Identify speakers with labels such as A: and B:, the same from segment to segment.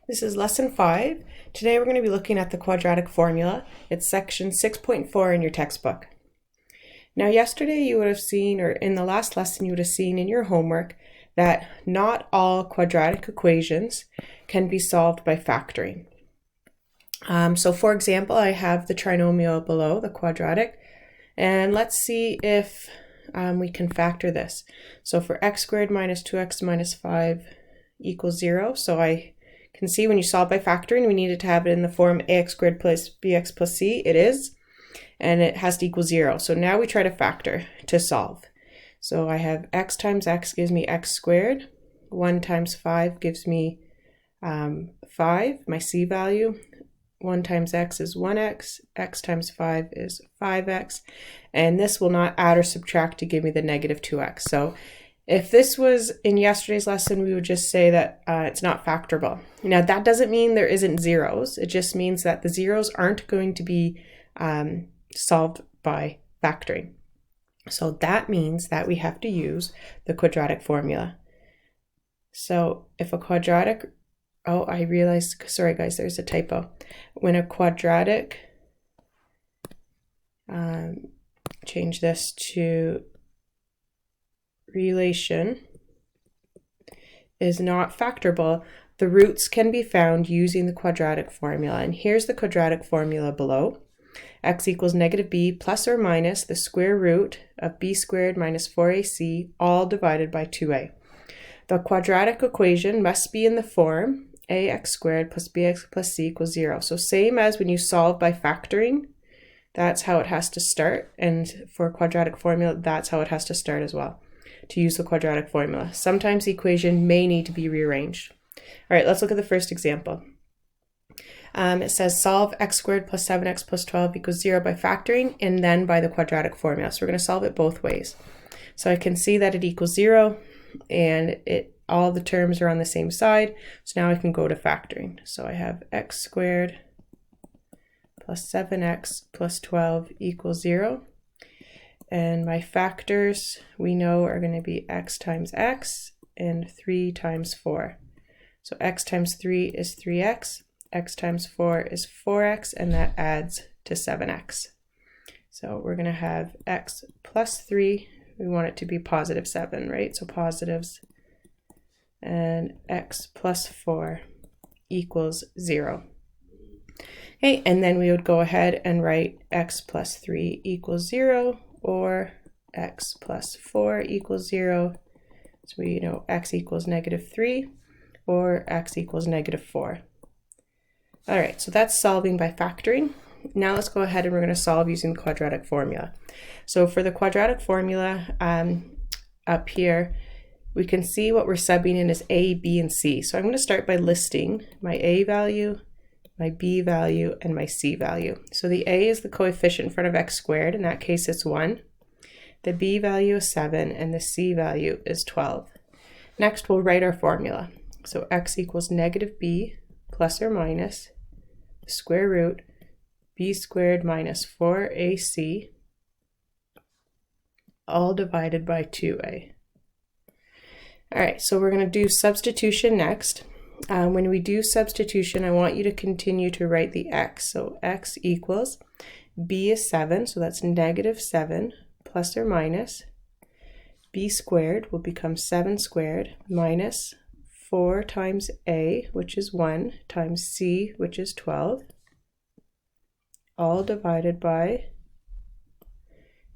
A: This is lesson 5. Today we're going to be looking at the quadratic formula. It's section 6.4 in your textbook. Now yesterday you would have seen, or in the last lesson you would have seen in your homework, that not all quadratic equations can be solved by factoring. So for example, I have the trinomial below, the quadratic, and let's see if we can factor this. So for x squared minus 2x minus 5 equals 0, so I can see when you solve by factoring, we needed to have it in the form ax squared plus bx plus c. It is, and it has to equal 0. So now we try to factor to solve. So I have x times x gives me x squared. 1 times 5 gives me 5, my c value. 1 times x is 1x. X times 5 is 5x. And this will not add or subtract to give me the negative 2x. So if this was in yesterday's lesson, we would just say that it's not factorable. Now that doesn't mean there isn't zeros. It just means that the zeros aren't going to be solved by factoring. So that means that we have to use the quadratic formula. So if a quadratic, oh, I realized, sorry guys, there's a typo. When a quadratic, change this to relation, is not factorable, the roots can be found using the quadratic formula. And here's the quadratic formula below. X equals negative b plus or minus the square root of b squared minus 4ac, all divided by 2a. The quadratic equation must be in the form ax squared plus bx plus c equals 0. So same as when you solve by factoring, that's how it has to start. And for quadratic formula, that's how it has to start as well, to use the quadratic formula. Sometimes the equation may need to be rearranged. All right, let's look at the first example. It says solve x squared plus 7x plus 12 equals 0 by factoring and then by the quadratic formula. So we're going to solve it both ways. So I can see that it equals 0 and all the terms are on the same side. So now I can go to factoring. So I have x squared plus 7x plus 12 equals 0. And my factors we know are going to be x times x and 3 times 4. So x times 3 is 3x, x times 4 is 4x, and that adds to 7x. So we're going to have x plus 3, we want it to be positive 7, right? So positives, and x plus 4 equals 0. Okay, and then we would go ahead and write x plus 3 equals 0, or x plus 4 equals 0. So we know x equals negative 3 or x equals negative 4. All right, so that's solving by factoring. Now let's go ahead and we're going to solve using the quadratic formula. So for the quadratic formula up here, we can see what we're subbing in as a, b, and c. So I'm going to start by listing my a value, my b value, and my c value. So the a is the coefficient in front of x squared. In that case, it's 1. The b value is 7, and the c value is 12. Next, we'll write our formula. So x equals negative b plus or minus the square root b squared minus 4ac, all divided by 2a. All right, so we're going to do substitution next. When we do substitution, I want you to continue to write the x. So x equals, b is 7, so that's negative 7 plus or minus b squared will become 7 squared minus 4 times a, which is 1, times c, which is 12, all divided by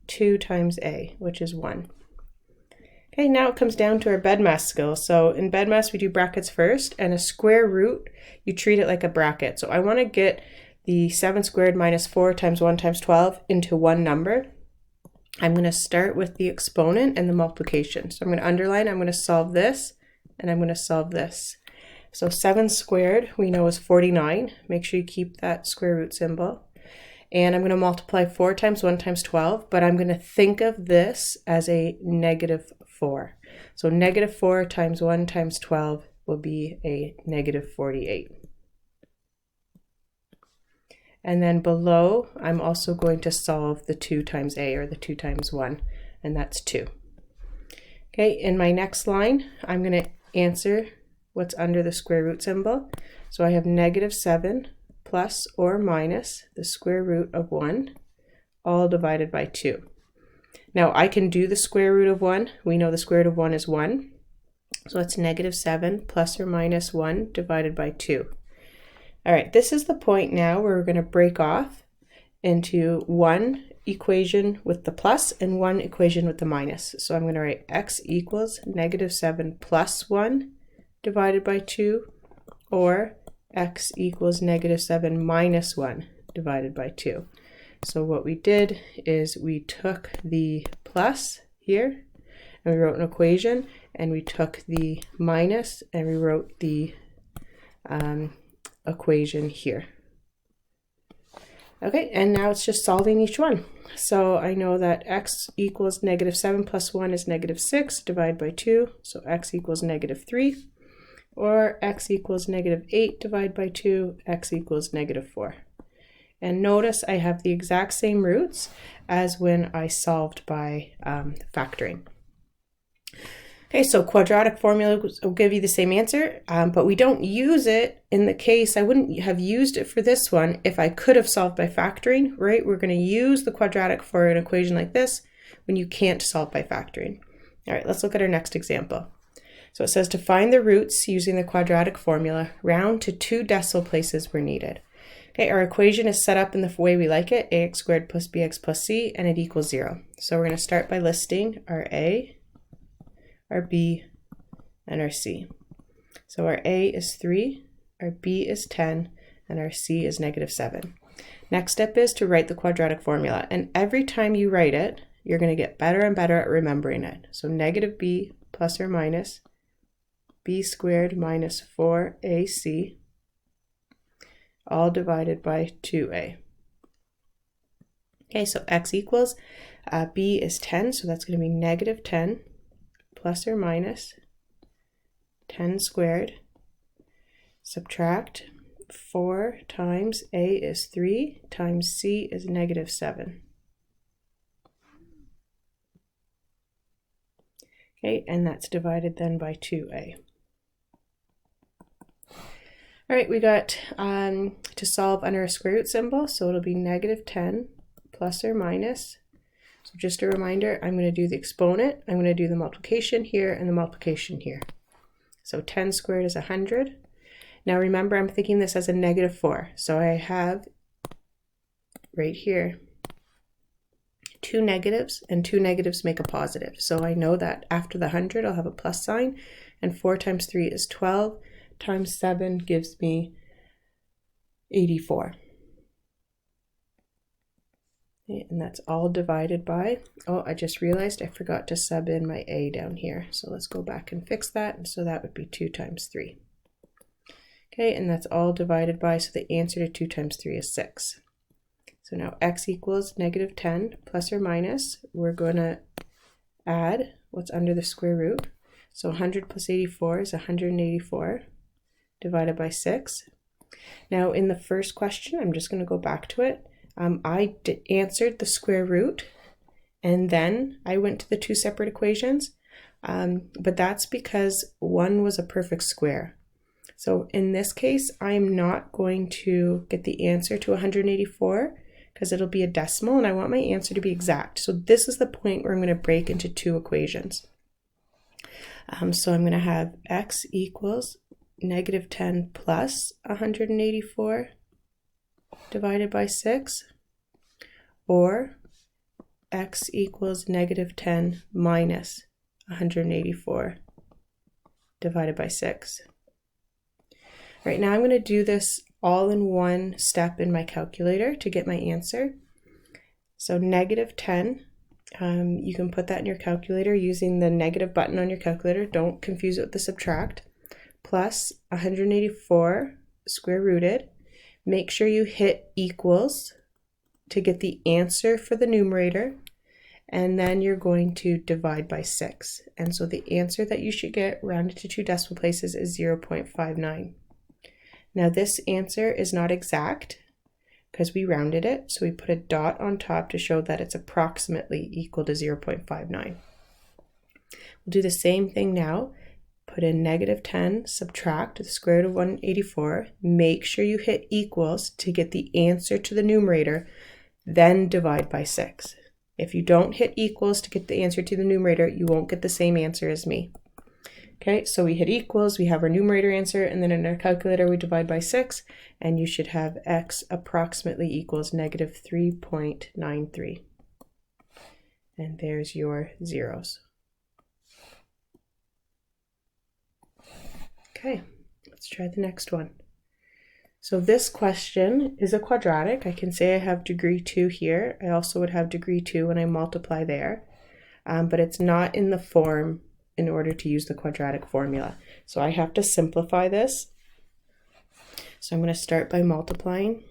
A: 2 times a, which is 1. Okay, now it comes down to our BEDMAS skills. So in BEDMAS, we do brackets first, and a square root, you treat it like a bracket. So I want to get the 7 squared minus 4 times 1 times 12 into one number. I'm going to start with the exponent and the multiplication. So I'm going to underline, I'm going to solve this, and I'm going to solve this. So 7 squared, we know is 49. Make sure you keep that square root symbol. And I'm going to multiply 4 times 1 times 12, but I'm going to think of this as a negative 4. So negative 4 times 1 times 12 will be a negative 48. And then below, I'm also going to solve the 2 times a, or the 2 times 1, and that's 2. Okay, in my next line, I'm going to answer what's under the square root symbol. So I have -7 plus or minus the square root of 1, all divided by 2. Now I can do the square root of 1. We know the square root of 1 is 1. So it's -7 plus or minus 1 divided by 2. All right, this is the point now where we're going to break off into one equation with the plus and one equation with the minus. So I'm going to write x equals -7 plus 1 divided by 2, or x equals -7 minus 1 divided by 2. So what we did is we took the plus here and we wrote an equation, and we took the minus and we wrote the equation here. Okay, and now it's just solving each one. So I know that x equals -7 plus 1 is -6 divided by 2, so x equals -3, or x equals -8 divided by 2, x equals -4. And notice I have the exact same roots as when I solved by factoring. Okay, so quadratic formula will give you the same answer, but we don't use it in the case. I wouldn't have used it for this one if I could have solved by factoring, right? We're going to use the quadratic for an equation like this when you can't solve by factoring. All right, let's look at our next example. So it says to find the roots using the quadratic formula, round to 2 decimal places where needed. Okay, our equation is set up in the way we like it, ax squared plus bx plus c, and it equals 0. So we're going to start by listing our a, our b, and our c. So our a is 3, our b is 10, and our c is -7. Next step is to write the quadratic formula, and every time you write it, you're going to get better and better at remembering it. So -b plus or minus b squared minus 4ac, all divided by 2a. Okay, so x equals, b is 10, so that's going to be -10 plus or minus 10 squared, subtract 4 times a is 3 times c is -7. Okay, and that's divided then by 2a. All right, we got to solve under a square root symbol, so it'll be -10 plus or minus. So just a reminder, I'm going to do the exponent, I'm going to do the multiplication here and the multiplication here. So 10 squared is 100. Now remember, I'm thinking this as a -4. So I have right here 2 negatives, and 2 negatives make a positive. So I know that after the 100, I'll have a plus sign, and 4 times 3 is 12, times 7 gives me 84. And that's all divided by, oh, I just realized I forgot to sub in my a down here. So let's go back and fix that. So that would be 2 times 3. Okay, and that's all divided by, so the answer to 2 times 3 is 6. So now x equals -10 plus or minus, we're going to add what's under the square root. So 100 plus 84 is 184 divided by 6. Now in the first question, I'm just going to go back to it. I answered the square root, and then I went to the 2 separate equations, but that's because one was a perfect square. So in this case, I'm not going to get the answer to 184 because it'll be a decimal, and I want my answer to be exact. So this is the point where I'm going to break into 2 equations. So I'm going to have x equals -10 plus 184 divided by 6, or x equals -10 minus 184 divided by 6. Right now I'm going to do this all in one step in my calculator to get my answer. So -10, you can put that in your calculator using the negative button on your calculator. Don't confuse it with the subtract. Plus 184 square rooted. Make sure you hit equals to get the answer for the numerator, and then you're going to divide by 6. And so the answer that you should get rounded to 2 decimal places is 0.59. Now this answer is not exact because we rounded it, so we put a dot on top to show that it's approximately equal to 0.59. We'll do the same thing now. put in negative 10, subtract the square root of 184, make sure you hit equals to get the answer to the numerator, then divide by 6. If you don't hit equals to get the answer to the numerator, you won't get the same answer as me. Okay, so we hit equals, we have our numerator answer, and then in our calculator we divide by 6, and you should have x approximately equals negative 3.93. And there's your zeros. Okay, let's try the next one. So this question is a quadratic. I can say I have degree 2 here. I also would have degree 2 when I multiply there, but it's not in the form in order to use the quadratic formula. So I have to simplify this. So I'm going to start by multiplying.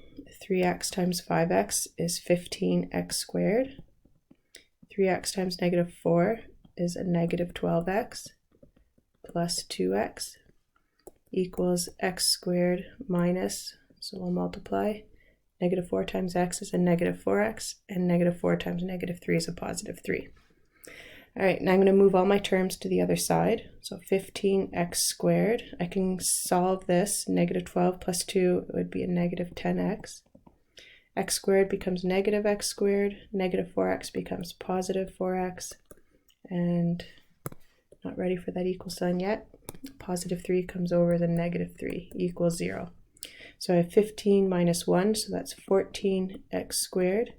A: 3x times 5x is 15x squared. 3x times negative 4 is a negative 12x plus 2x equals x squared minus, so we'll multiply, negative 4 times x is a negative 4x, and negative 4 times negative 3 is a positive 3. All right, now I'm going to move all my terms to the other side. So 15x squared, I can solve this, negative 12 plus 2, it would be a negative 10x. X squared becomes negative x squared, negative 4x becomes positive 4x, and not ready for that equal sign yet. Positive 3 comes over the negative 3 equals 0. So I have 15 minus 1, so that's 14x squared.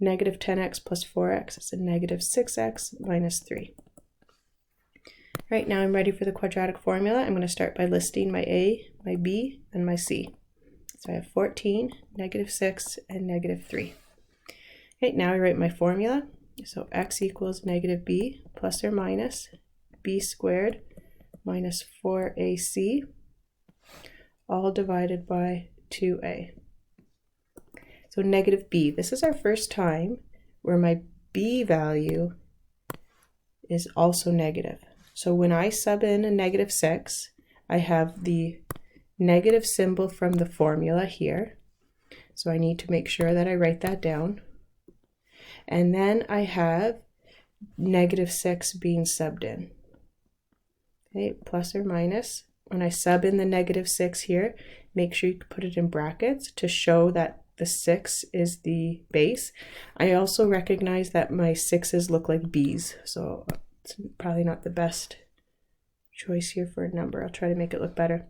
A: Negative 10x plus 4x is a negative 6x minus 3. Right now I'm ready for the quadratic formula. I'm going to start by listing my a, my b, and my c. So I have 14, negative 6, and negative 3. Okay, now I write my formula. So x equals negative b plus or minus b squared minus 4ac, all divided by 2a. So negative b, this is our first time where my b value is also negative. So when I sub in a negative 6, I have the negative symbol from the formula here. So I need to make sure that I write that down. And then I have negative 6 being subbed in. Okay, plus or minus. When I sub in the negative 6 here, make sure you put it in brackets to show that the 6 is the base. I also recognize that my 6's look like b's, so it's probably not the best choice here for a number. I'll try to make it look better.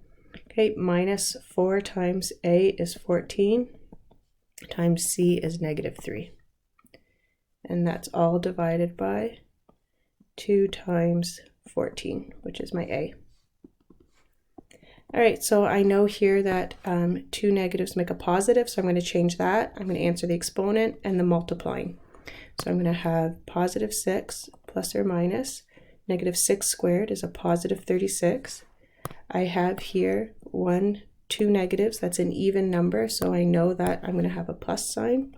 A: Okay, minus 4 times a is 14, times c is negative 3. And that's all divided by 2 times 14, which is my a. All right, so I know here that 2 negatives make a positive, so I'm going to change that. I'm going to answer the exponent and the multiplying. So I'm going to have positive 6 plus or minus negative 6 squared is a positive 36. I have here 2 negatives, that's an even number, so I know that I'm going to have a plus sign.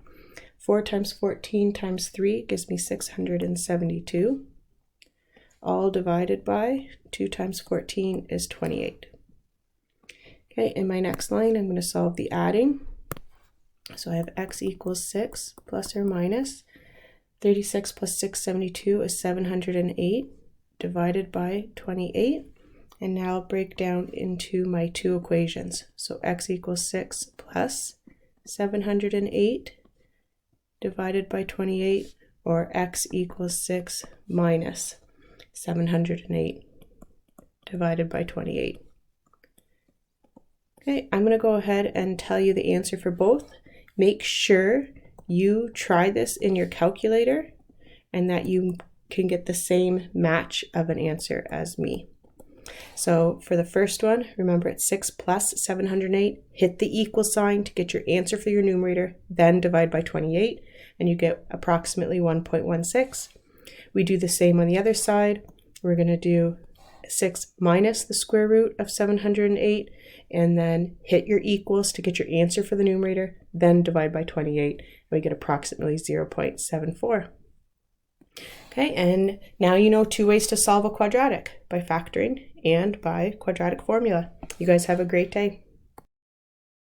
A: 4 times 14 times 3 gives me 672. All divided by 2 times 14 is 28. Okay, in my next line, I'm going to solve the adding. So I have x equals 6 plus or minus 36 plus 672 is 708 divided by 28. And now I'll break down into my two equations. So x equals 6 plus 708 divided by 28, or x equals 6 minus 708 divided by 28. Okay, I'm going to go ahead and tell you the answer for both. Make sure you try this in your calculator and that you can get the same match of an answer as me. So for the first one, remember it's 6 plus 708. Hit the equal sign to get your answer for your numerator, then divide by 28, and you get approximately 1.16. We do the same on the other side. We're going to do 6 minus the square root of 708, and then hit your equals to get your answer for the numerator, then divide by 28, and we get approximately 0.74. Okay, and now you know two ways to solve a quadratic, by factoring and by quadratic formula. You guys have a great day.